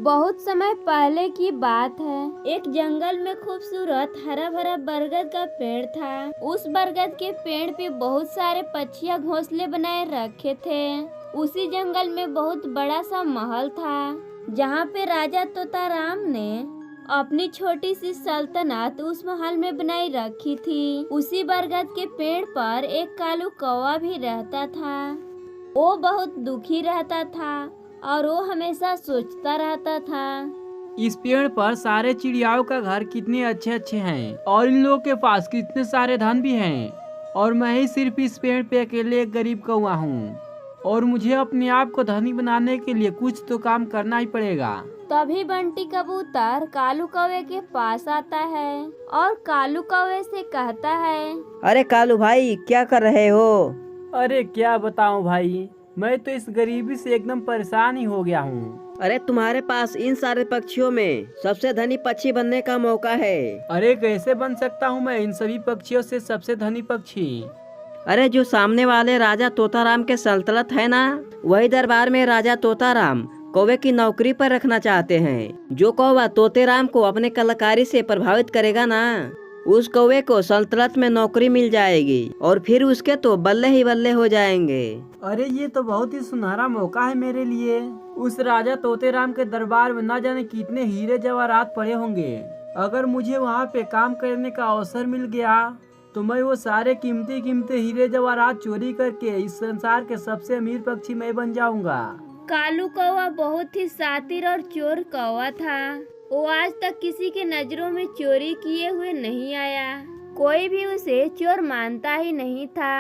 बहुत समय पहले की बात है। एक जंगल में खूबसूरत हरा भरा बरगद का पेड़ था। उस बरगद के पेड़ पे बहुत सारे पक्षियां घोंसले बनाए रखे थे। उसी जंगल में बहुत बड़ा सा महल था, जहाँ पे राजा तोताराम ने अपनी छोटी सी सल्तनत उस महल में बनाई रखी थी। उसी बरगद के पेड़ पर एक कालू कौवा भी रहता था। वो बहुत दुखी रहता था और वो हमेशा सोचता रहता था, इस पेड़ पर सारे चिड़ियाओं का घर कितने अच्छे अच्छे हैं और इन लोगों के पास कितने सारे धन भी हैं, और मैं ही सिर्फ इस पेड़ पे अकेले एक गरीब कौवा हूँ, और मुझे अपने आप को धनी बनाने के लिए कुछ तो काम करना ही पड़ेगा। तभी बंटी कबूतर कालू कौवे के पास आता है और कालू कौवे से कहता है, अरे कालू भाई, क्या कर रहे हो? अरे क्या बताऊं भाई, मैं तो इस गरीबी से एकदम परेशान ही हो गया हूँ। अरे तुम्हारे पास इन सारे पक्षियों में सबसे धनी पक्षी बनने का मौका है। अरे कैसे बन सकता हूँ मैं इन सभी पक्षियों से सबसे धनी पक्षी? अरे जो सामने वाले राजा तोताराम के सल्तनत है ना, वही दरबार में राजा तोताराम कौवे की नौकरी पर रखना चाहते हैं। जो कौवा तोतेराम को अपने कलाकारी से प्रभावित करेगा ना, उस कौवे को सल्तनत में नौकरी मिल जाएगी और फिर उसके तो बल्ले ही बल्ले हो जाएंगे। अरे ये तो बहुत ही सुनहरा मौका है मेरे लिए। उस राजा तोतेराम के दरबार में ना जाने कितने हीरे जवाहरात पड़े होंगे। अगर मुझे वहाँ पे काम करने का अवसर मिल गया तो मैं वो सारे कीमती कीमती हीरे जवाहरात चोरी करके इस संसार के सबसे अमीर पक्षी मैं बन जाऊंगा। कालू कौवा बहुत ही शातिर और चोर कौवा था। वो आज तक किसी के नजरों में चोरी किए हुए नहीं आया। कोई भी उसे चोर मानता ही नहीं था।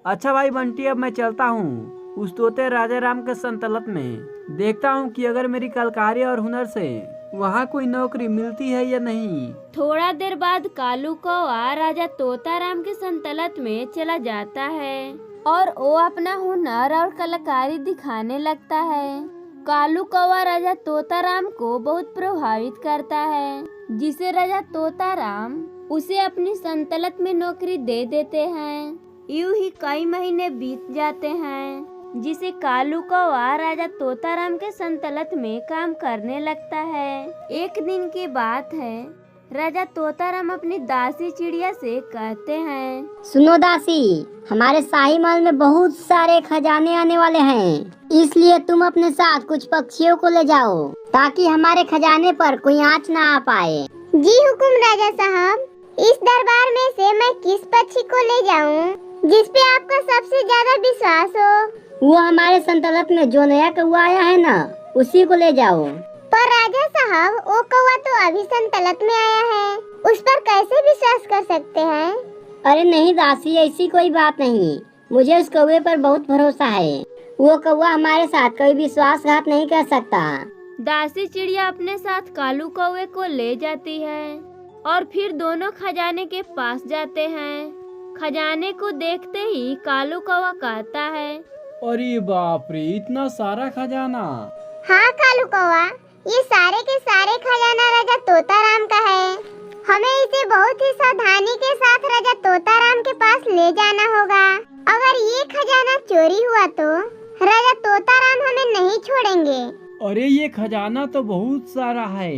अच्छा भाई बंटी, अब मैं चलता हूँ उस तोते राजा राम के सल्तनत में। देखता हूँ कि अगर मेरी कलकारी और हुनर से वहाँ कोई नौकरी मिलती है या नहीं। थोड़ा देर बाद कालू कौवा राजा तोताराम के सल्तनत में चला जाता है और वो अपना हुनर और कलाकारी दिखाने लगता है। कालू कौवा राजा तोताराम को बहुत प्रभावित करता है, जिसे राजा तोताराम उसे अपनी सल्तनत में नौकरी दे देते हैं। यूं ही कई महीने बीत जाते हैं, जिसे कालू कौवा राजा तोताराम के सल्तनत में काम करने लगता है। एक दिन की बात है, राजा तोताराम अपनी दासी चिड़िया से कहते हैं, सुनो दासी, हमारे शाही महल में बहुत सारे खजाने आने वाले हैं, इसलिए तुम अपने साथ कुछ पक्षियों को ले जाओ ताकि हमारे खजाने पर कोई आँच ना आ पाए। जी हुकुम राजा साहब। इस दरबार में से मैं किस पक्षी को ले जाऊं जिस पे आपका सबसे ज्यादा विश्वास हो? वो हमारे सल्तनत में जो नया कौवा आया है ना, उसी को ले जाओ। पर राजा साहब, वो कौवा तो अभी सल्तनत में आया है, उस पर कैसे विश्वास कर सकते हैं? अरे नहीं दासी, ऐसी कोई बात नहीं, मुझे उस कौवे पर बहुत भरोसा है। वो कौवा हमारे साथ कोई विश्वासघात नहीं कर सकता। दासी चिड़िया अपने साथ कालू कौवे को ले जाती है और फिर दोनों खजाने के पास जाते हैं। खजाने को देखते ही कालू कौवा कहता है, अरे बाप रे, इतना सारा खजाना! हाँ कालू कौवा, ये सारे के सारे खजाना राजा तोताराम का है। हमें इसे बहुत ही सावधानी के साथ राजा तोताराम के पास ले जाना होगा। अगर ये खजाना चोरी हुआ तो राजा तोताराम हमें नहीं छोड़ेंगे। अरे ये खजाना तो बहुत सारा है।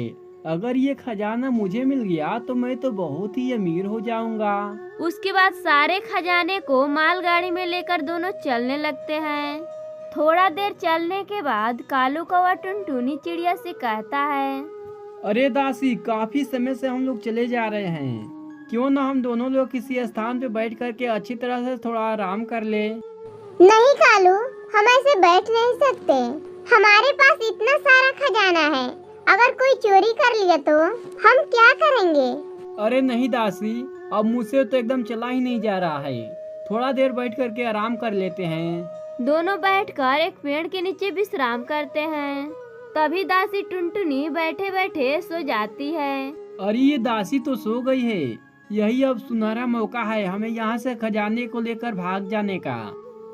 अगर ये खजाना मुझे मिल गया तो मैं तो बहुत ही अमीर हो जाऊंगा। उसके बाद सारे खजाने को मालगाड़ी में लेकर दोनों चलने लगते हैं। थोड़ा देर चलने के बाद कालू कौवा टुनटुनी चिड़िया से कहता है, अरे दासी, काफी समय से हम लोग चले जा रहे हैं, क्यों ना हम दोनों लोग किसी स्थान पे बैठ करके अच्छी तरह से थोड़ा आराम कर ले। नहीं कालू, हम ऐसे बैठ नहीं सकते। हमारे पास इतना सारा खजाना है, अगर कोई चोरी कर लिया तो हम क्या करेंगे? अरे नहीं दासी, अब मुझसे तो एकदम चला ही नहीं जा रहा है। थोड़ा देर बैठ करके आराम कर लेते हैं। दोनों बैठकर एक पेड़ के नीचे विश्राम करते हैं। तभी दासी टुनटुनी बैठे बैठे सो जाती है। अरे ये दासी तो सो गई है। यही अब सुनहरा मौका है हमें यहाँ से खजाने को लेकर भाग जाने का।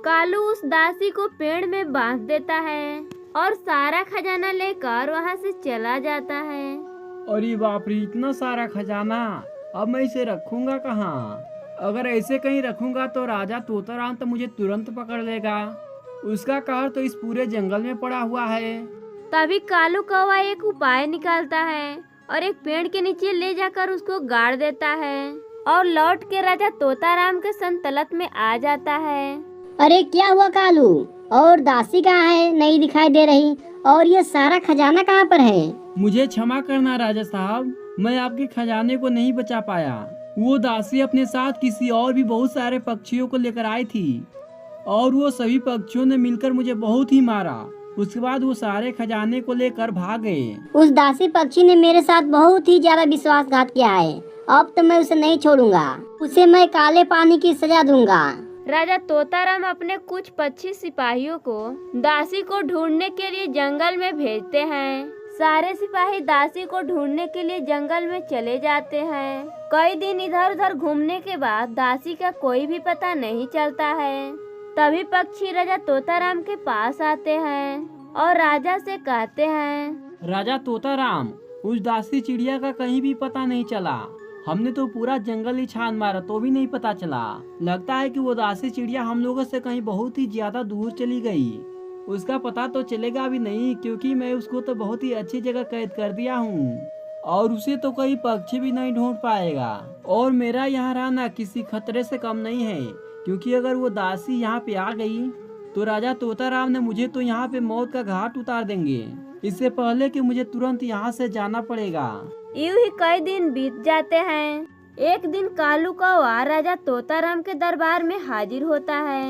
कालू उस दासी को पेड़ में बांध देता है और सारा खजाना लेकर वहाँ से चला जाता है। अरे बाप रे, इतना सारा खजाना! अब मैं इसे रखूंगा कहाँ? अगर ऐसे कहीं रखूंगा तो राजा तोताराम तो मुझे तुरंत पकड़ लेगा। उसका कहर तो इस पूरे जंगल में पड़ा हुआ है। तभी कालू कौवा एक उपाय निकालता है और एक पेड़ के नीचे ले जाकर उसको गाड़ देता है और लौट के राजा तोताराम के संतलत में आ जाता है। अरे क्या हुआ कालू? और दासी कहाँ है? नहीं दिखाई दे रही। और ये सारा खजाना कहाँ पर है? मुझे क्षमा करना राजा साहब, मैं आपके खजाने को नहीं बचा पाया। वो दासी अपने साथ किसी और भी बहुत सारे पक्षियों को लेकर आई थी और वो सभी पक्षियों ने मिलकर मुझे बहुत ही मारा। उसके बाद वो सारे खजाने को लेकर भाग गए। उस दासी पक्षी ने मेरे साथ बहुत ही ज्यादा विश्वासघात किया है। अब तो मैं उसे नहीं छोड़ूंगा, उसे मैं काले पानी की सजा दूंगा। राजा तोताराम अपने कुछ पक्षी सिपाहियों को दासी को ढूंढने के लिए जंगल में भेजते हैं। सारे सिपाही दासी को ढूंढने के लिए जंगल में चले जाते हैं। कई दिन इधर उधर घूमने के बाद दासी का कोई भी पता नहीं चलता है। तभी पक्षी राजा तोताराम के पास आते हैं और राजा से कहते हैं, राजा तोताराम, उस दासी चिड़िया का कहीं भी पता नहीं चला। हमने तो पूरा जंगल ही छान मारा तो भी नहीं पता चला। लगता है कि वो दासी चिड़िया हम लोगों से कहीं बहुत ही ज्यादा दूर चली गई। उसका पता तो चलेगा भी नहीं, क्योंकि मैं उसको तो बहुत ही अच्छी जगह कैद कर दिया हूँ और उसे तो कोई पक्षी भी नहीं ढूंढ पाएगा। और मेरा यहाँ रहना किसी खतरे से कम नहीं है, क्योंकि अगर वो दासी यहाँ पे आ गई तो राजा तोताराम ने मुझे तो यहाँ पे मौत का घाट उतार देंगे। इससे पहले कि मुझे तुरंत यहाँ से जाना पड़ेगा। यूं ही कई दिन बीत जाते हैं। एक दिन कालू कौवा राजा तोताराम के दरबार में हाजिर होता है।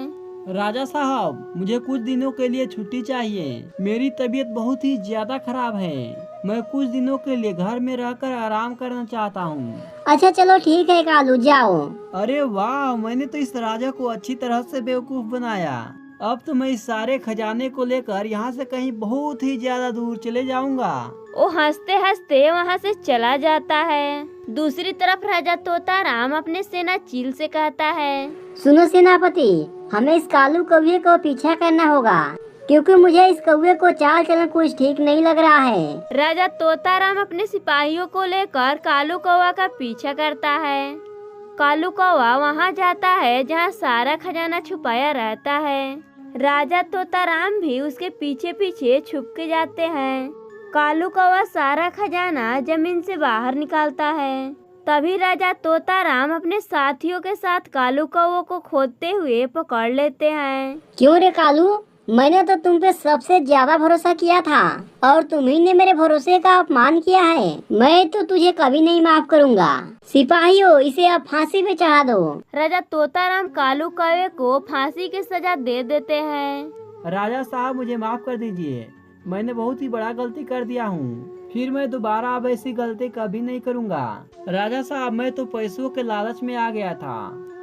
राजा साहब, मुझे कुछ दिनों के लिए छुट्टी चाहिए। मेरी तबीयत बहुत ही ज्यादा खराब है। मैं कुछ दिनों के लिए घर में रहकर आराम करना चाहता हूँ। अच्छा चलो ठीक है कालू, जाओ। अरे वाह, मैंने तो इस राजा को अच्छी तरह से बेवकूफ बनाया। अब तो मैं इस सारे खजाने को लेकर यहाँ से कहीं बहुत ही ज्यादा दूर चले जाऊंगा। वो हंसते हंसते वहाँ से चला जाता है। दूसरी तरफ राजा तोताराम अपने सेना चील से कहता है, सुनो सेनापति, हमें इस कालू कौवे को पीछा करना होगा, क्योंकि मुझे इस कौवे को चाल चलन कुछ ठीक नहीं लग रहा है। राजा तोताराम अपने सिपाहियों को लेकर कालू कौवा का पीछा करता है। कालू कौवा वहाँ जाता है जहाँ सारा खजाना छुपाया रहता है। राजा तोताराम भी उसके पीछे पीछे छुप के जाते हैं। कालू कौवा सारा खजाना जमीन से बाहर निकालता है। तभी राजा तोताराम अपने साथियों के साथ कालू कौवे को खोदते हुए पकड़ लेते हैं। क्यों रे कालू, मैंने तो तुम पे सबसे ज्यादा भरोसा किया था और तुम्ही ने मेरे भरोसे का अपमान किया है। मैं तो तुझे कभी नहीं माफ करूंगा। सिपाहियों, इसे अब फांसी पे चढ़ा दो। राजा तोताराम कालू कौवे को फांसी की सजा दे देते हैं। राजा साहब, मुझे माफ कर दीजिए। मैंने बहुत ही बड़ा गलती कर दिया हूँ। फिर मैं दोबारा अब ऐसी गलती कभी नहीं करूँगा। राजा साहब, मैं तो पैसों के लालच में आ गया था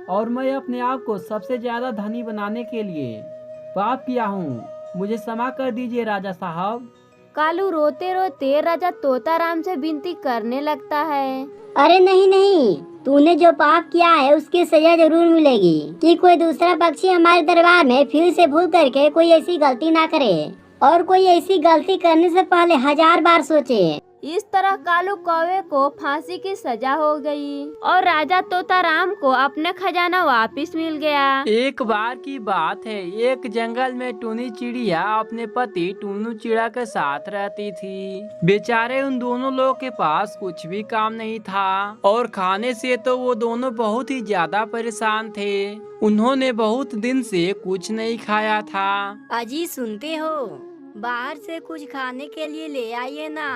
और मैं अपने आप को सबसे ज्यादा धनी बनाने के लिए पाप किया हूँ। मुझे क्षमा कर दीजिए राजा साहब। कालू रोते रोते राजा तोताराम से विनती करने लगता है। अरे नहीं नहीं, तूने जो पाप किया है उसकी सजा जरूर मिलेगी कि कोई दूसरा पक्षी हमारे दरबार में फिर से भूल करके कोई ऐसी गलती ना करे और कोई ऐसी गलती करने से पहले 1000 बार सोचे। इस तरह कालू कौवे को फांसी की सजा हो गई और राजा तोताराम को अपना खजाना वापस मिल गया। एक बार की बात है, एक जंगल में टूनी चिड़िया अपने पति टुन्नू चिड़ा के साथ रहती थी। बेचारे उन दोनों लोगों के पास कुछ भी काम नहीं था और खाने से तो वो दोनों बहुत ही ज्यादा परेशान थे। उन्होंने बहुत दिन से कुछ नहीं खाया था। अजी सुनते हो, बाहर से कुछ खाने के लिए ले आइए ना,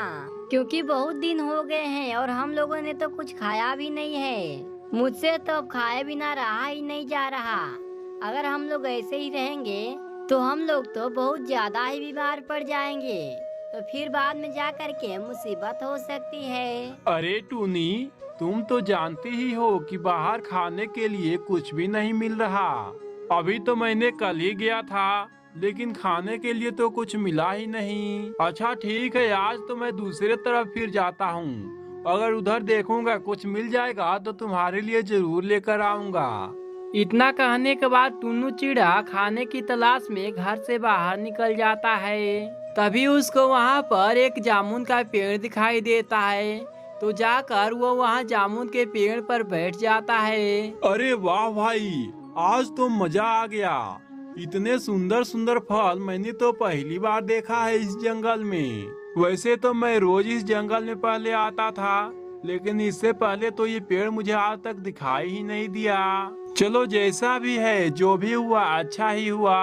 क्योंकि बहुत दिन हो गए हैं और हम लोगों ने तो कुछ खाया भी नहीं है। मुझसे तो खाए बिना रहा ही नहीं जा रहा। अगर हम लोग ऐसे ही रहेंगे तो हम लोग तो बहुत ज्यादा ही बीमार पड़ जाएंगे, तो फिर बाद में जा कर के मुसीबत हो सकती है। अरे टूनी, तुम तो जानती ही हो कि बाहर खाने के लिए कुछ भी नहीं मिल रहा। अभी तो मैंने कल ही गया था, लेकिन खाने के लिए तो कुछ मिला ही नहीं। अच्छा ठीक है, आज तो मैं दूसरे तरफ फिर जाता हूँ। अगर उधर देखूंगा कुछ मिल जाएगा तो तुम्हारे लिए जरूर लेकर आऊंगा। इतना कहने के बाद टुन्नू चिड़ा खाने की तलाश में घर से बाहर निकल जाता है। तभी उसको वहाँ पर एक जामुन का पेड़ दिखाई देता है, तो जाकर वो वहाँ जामुन के पेड़ पर बैठ जाता है। अरे वाह भाई, आज तो मजा आ गया। इतने सुंदर सुंदर फल मैंने तो पहली बार देखा है इस जंगल में। वैसे तो मैं रोज इस जंगल में पहले आता था, लेकिन इससे पहले तो ये पेड़ मुझे आज तक दिखाई ही नहीं दिया। चलो जैसा भी है, जो भी हुआ अच्छा ही हुआ।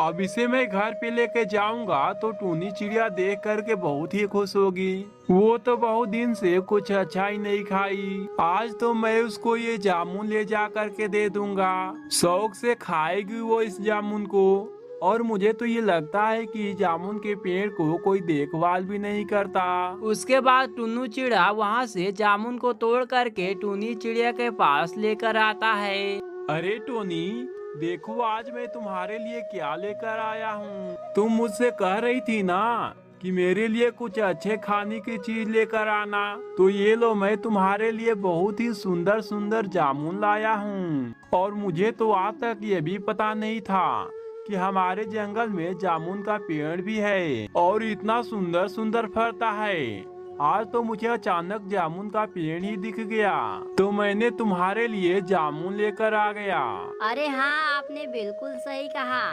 अब इसे मैं घर पे लेके जाऊंगा तो टूनी चिड़िया देख करके बहुत ही खुश होगी। वो तो बहुत दिन से कुछ अच्छा ही नहीं खाई। आज तो मैं उसको ये जामुन ले जा करके दे दूंगा। शौक से खाएगी वो इस जामुन को। और मुझे तो ये लगता है कि जामुन के पेड़ को कोई देखभाल भी नहीं करता। उसके बाद टुन्नू चिड़िया वहाँ से जामुन को तोड़ करके टूनी चिड़िया के पास लेकर आता है। अरे टोनी, देखो आज मैं तुम्हारे लिए क्या लेकर आया हूँ। तुम मुझसे कह रही थी ना कि मेरे लिए कुछ अच्छे खाने की चीज लेकर आना, तो ये लो मैं तुम्हारे लिए बहुत ही सुंदर सुंदर जामुन लाया हूँ। और मुझे तो आज तक ये भी पता नहीं था कि हमारे जंगल में जामुन का पेड़ भी है और इतना सुंदर सुंदर फलता है। आज तो मुझे अचानक जामुन का पेड़ ही दिख गया, तो मैंने तुम्हारे लिए जामुन लेकर आ गया। अरे हाँ, आपने बिल्कुल सही कहा।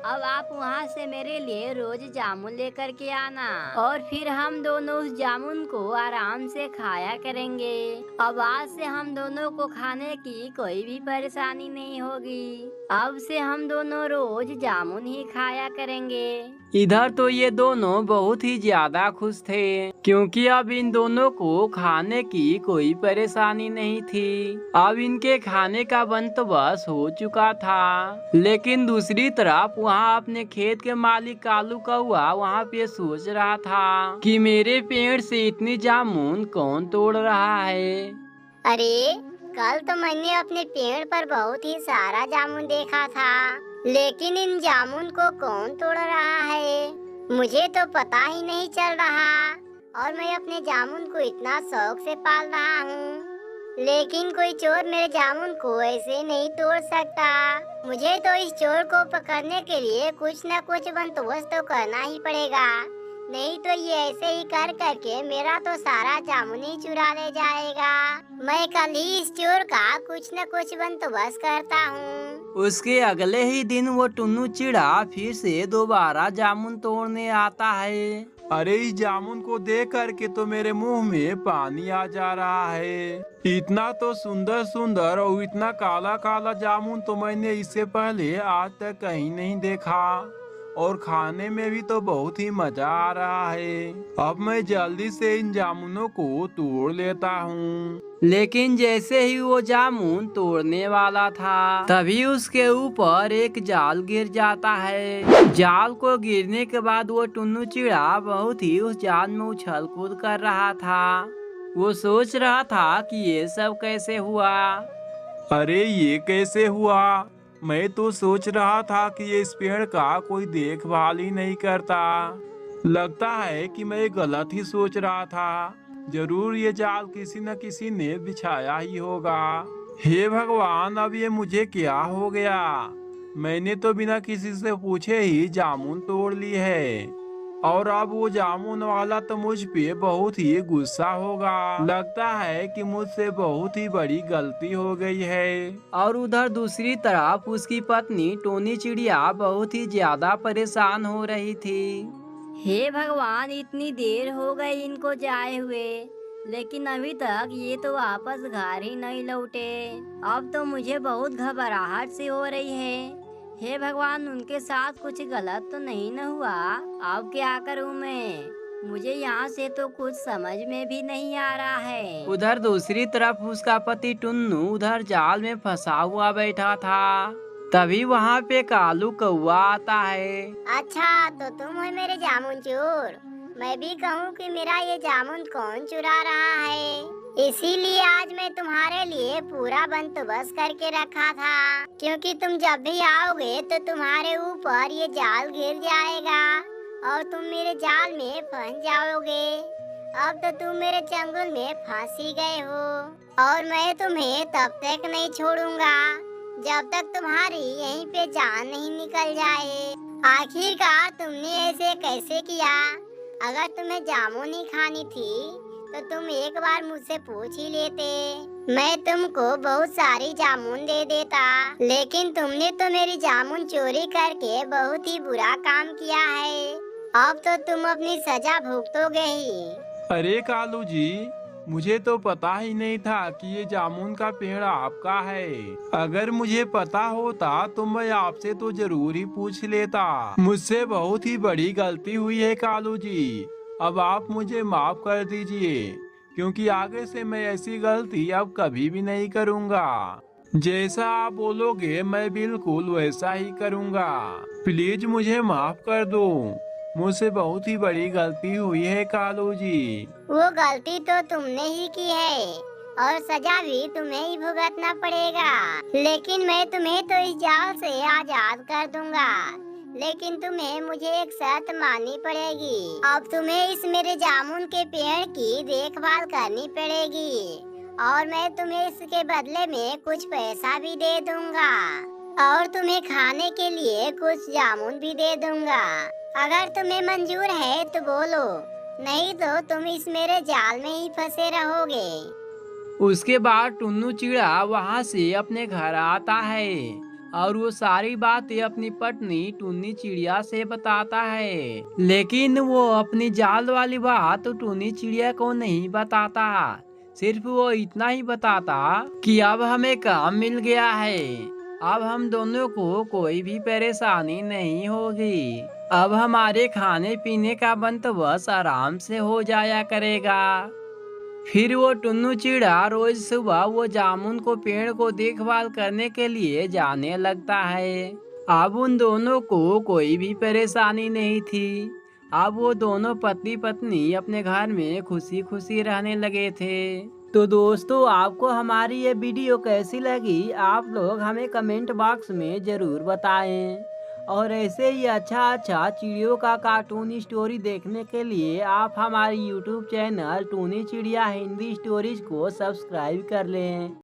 अब आप वहाँ से मेरे लिए रोज जामुन लेकर के आना और फिर हम दोनों उस जामुन को आराम से खाया करेंगे। अब आज से हम दोनों को खाने की कोई भी परेशानी नहीं होगी। अब से हम दोनों रोज जामुन ही खाया करेंगे। इधर तो ये दोनों बहुत ही ज्यादा खुश थे, क्योंकि अब इन दोनों को खाने की कोई परेशानी नहीं थी। अब इनके खाने का बंदोबस्त हो चुका था। लेकिन दूसरी तरफ वहाँ अपने खेत के मालिक कालू कौआ वहाँ पे सोच रहा था कि मेरे पेड़ से इतनी जामुन कौन तोड़ रहा है। अरे कल तो मैंने अपने पेड़ पर बहुत ही सारा जामुन देखा था, लेकिन इन जामुन को कौन तोड़ रहा है मुझे तो पता ही नहीं चल रहा। और मैं अपने जामुन को इतना शौक से पाल रहा हूँ, लेकिन कोई चोर मेरे जामुन को ऐसे नहीं तोड़ सकता। मुझे तो इस चोर को पकड़ने के लिए कुछ न कुछ बंदोबस्त तो करना ही पड़ेगा, नहीं तो ये ऐसे ही कर करके मेरा तो सारा जामुन ही चुरा ले जाएगा। मैं कल ही इस चोर का कुछ न कुछ बंदोबस्त करता हूँ। उसके अगले ही दिन वो टुन्नू चिड़ा फिर से दोबारा जामुन तोड़ने आता है। अरे इस जामुन को देख करके तो मेरे मुंह में पानी आ जा रहा है। इतना तो सुंदर सुंदर और इतना काला काला जामुन तो मैंने इससे पहले आज तक कहीं नहीं देखा, और खाने में भी तो बहुत ही मजा आ रहा है। अब मैं जल्दी से इन जामुनों को तोड़ लेता हूँ। लेकिन जैसे ही वो जामुन तोड़ने वाला था, तभी उसके ऊपर एक जाल गिर जाता है। जाल को गिरने के बाद वो टुन्नू चिड़ा बहुत ही उस जाल में उछल कूद कर रहा था। वो सोच रहा था कि ये सब कैसे हुआ। अरे ये कैसे हुआ? मैं तो सोच रहा था कि ये इस पेड़ का कोई देखभाल ही नहीं करता। लगता है कि मैं गलत ही सोच रहा था। जरूर ये जाल किसी न किसी ने बिछाया ही होगा। हे भगवान, अब ये मुझे क्या हो गया? मैंने तो बिना किसी से पूछे ही जामुन तोड़ ली है, और अब वो जामुन वाला तो मुझ पे बहुत ही गुस्सा होगा। लगता है कि मुझसे बहुत ही बड़ी गलती हो गई है। और उधर दूसरी तरफ उसकी पत्नी टोनी चिड़िया बहुत ही ज्यादा परेशान हो रही थी। हे भगवान, इतनी देर हो गई इनको जाए हुए, लेकिन अभी तक ये तो वापस घर ही नहीं लौटे। अब तो मुझे बहुत घबराहट सी हो रही है। हे भगवान, उनके साथ कुछ गलत तो नहीं न हुआ? अब क्या करूं मैं? मुझे यहाँ से तो कुछ समझ में भी नहीं आ रहा है। उधर दूसरी तरफ उसका पति टुन्नू उधर जाल में फंसा हुआ बैठा था। तभी वहाँ पे कालू कौआ आता है। अच्छा, तो तुम हो मेरे जामुन चोर। मैं भी कहूँ कि मेरा ये जामुन कौन चुरा रहा है, इसीलिए आज मैं तुम्हारे लिए पूरा बंदोबस्त करके रखा था, क्योंकि तुम जब भी आओगे तो तुम्हारे ऊपर ये जाल गिर जाएगा और तुम मेरे जाल में फंस जाओगे। अब तो तुम मेरे चंगुल में फंस ही गए हो, और मैं तुम्हें तब तक नहीं छोड़ूंगा जब तक तुम्हारी यहीं पे जान नहीं निकल जाए। आखिरकार तुमने ऐसे कैसे किया? अगर तुम्हें जामुन ही खानी थी तो तुम एक बार मुझसे पूछ ही लेते। मैं तुमको बहुत सारी जामुन दे देता, लेकिन तुमने तो मेरी जामुन चोरी करके बहुत ही बुरा काम किया है। अब तो तुम अपनी सजा भुगतोगे ही। अरे कालू जी, मुझे तो पता ही नहीं था कि ये जामुन का पेड़ आपका है। अगर मुझे पता होता तो मैं आपसे तो जरूर ही पूछ लेता। मुझसे बहुत ही बड़ी गलती हुई है कालू जी। अब आप मुझे माफ कर दीजिए, क्योंकि आगे से मैं ऐसी गलती अब कभी भी नहीं करूँगा। जैसा आप बोलोगे मैं बिल्कुल वैसा ही करूँगा। प्लीज मुझे माफ कर दो, मुझसे बहुत ही बड़ी गलती हुई है कालू जी। वो गलती तो तुमने ही की है और सजा भी तुम्हें ही भुगतना पड़ेगा। लेकिन मैं तुम्हें तो इस जाल से आजाद कर दूंगा, लेकिन तुम्हें मुझे एक शर्त माननी पड़ेगी। अब तुम्हें इस मेरे जामुन के पेड़ की देखभाल करनी पड़ेगी और मैं तुम्हें इसके बदले में कुछ पैसा भी दे दूंगा और तुम्हें खाने के लिए कुछ जामुन भी दे दूंगा। अगर तुम्हें मंजूर है तो बोलो, नहीं तो तुम इस मेरे जाल में ही फंसे रहोगे। उसके बाद टुन्नू चिड़ा वहाँ से अपने घर आता है और वो सारी बातें अपनी पत्नी टुन्नी चिड़िया से बताता है, लेकिन वो अपनी जाल वाली बात टुन्नी चिड़िया को नहीं बताता। सिर्फ वो इतना ही बताता कि अब हमें काम मिल गया है, अब हम दोनों को कोई भी परेशानी नहीं होगी, अब हमारे खाने पीने का बंदोबस्त आराम से हो जाया करेगा। फिर वो टुन्नू चिड़ा रोज सुबह वो जामुन को पेड़ को देखभाल करने के लिए जाने लगता है। अब उन दोनों को कोई भी परेशानी नहीं थी। अब वो दोनों पति पत्नी अपने घर में खुशी खुशी रहने लगे थे। तो दोस्तों, आपको हमारी ये वीडियो कैसी लगी आप लोग हमें कमेंट बॉक्स में ज़रूर बताएं। और ऐसे ही अच्छा चिड़ियों का कार्टून स्टोरी देखने के लिए आप हमारी यूट्यूब चैनल टूनी चिड़िया हिंदी स्टोरीज को सब्सक्राइब कर लें।